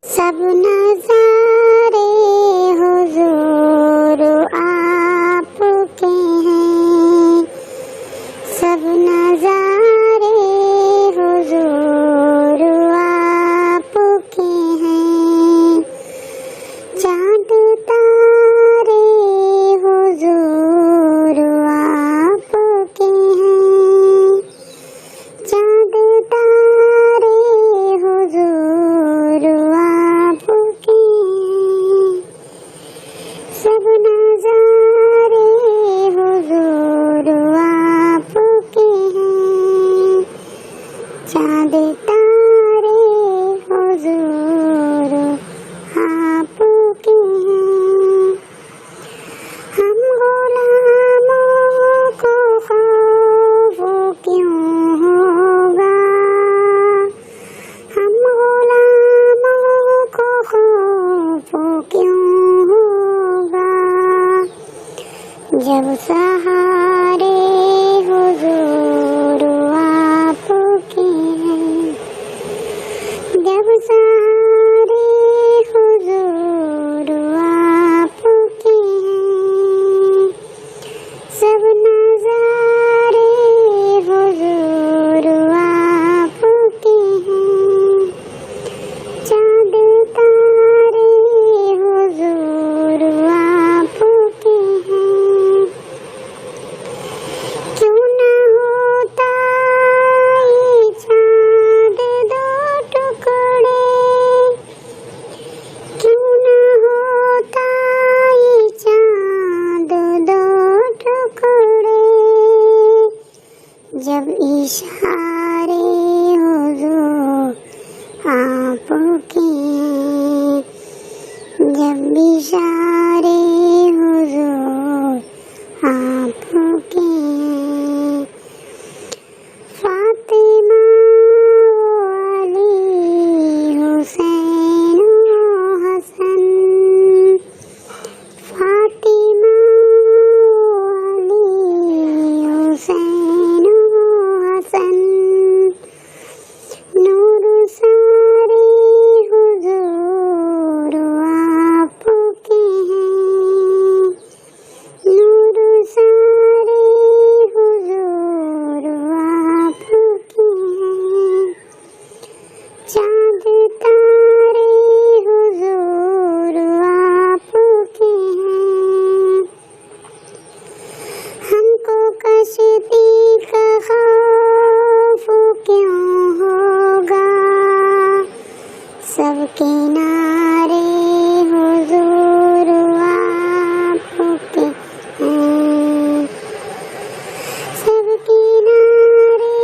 सब नज़ारे हुजूर आपके हैं, सब नज़ारे हुजूर आपके हैं। चाँद तारे हुजूर आपके हैं, चाँद तारे हुजूर आपके हैं। सब नज़ारे हुजूर आपके हैं, चाँद तारे हुजूर आपके हैं। हम गुलामों को खौफ क्यों होगा, हम गुलामों को खौफ क्यों होगा, जब सहारे हुजूर आपके हैं, जब सहारे हुजूर आपके हैं। सब नज़ारे हुजूर आपके हैं, चाँद तारे हुजूर आपके हैं। क्यों न होता ये चाँद दो टुकड़े, क्यों न होता ये चाँद दो टुकड़े, जब इशारे हुजूर आपके हैं, जब इशारे हुजूर आपके हैं। फातिमा अली हुसैन हसन, फातिमा अली हुसैन हसन, नूर सारे हुजूर आपके हैं, नूर सारे हुजूर आपके हैं। चाँद तारे हुजूर आपके हैं। हमको कश्ती का खौफ क्यों होगा, सब किनारे हुजूर आपके हैं, सब किनारे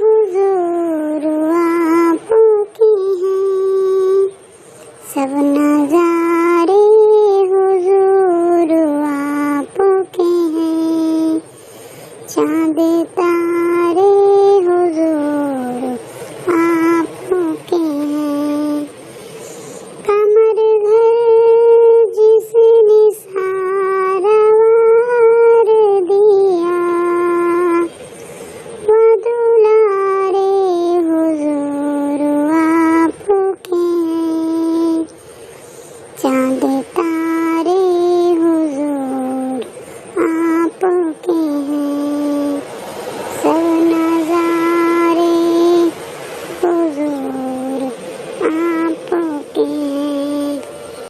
हुजूर आपके हैं। सब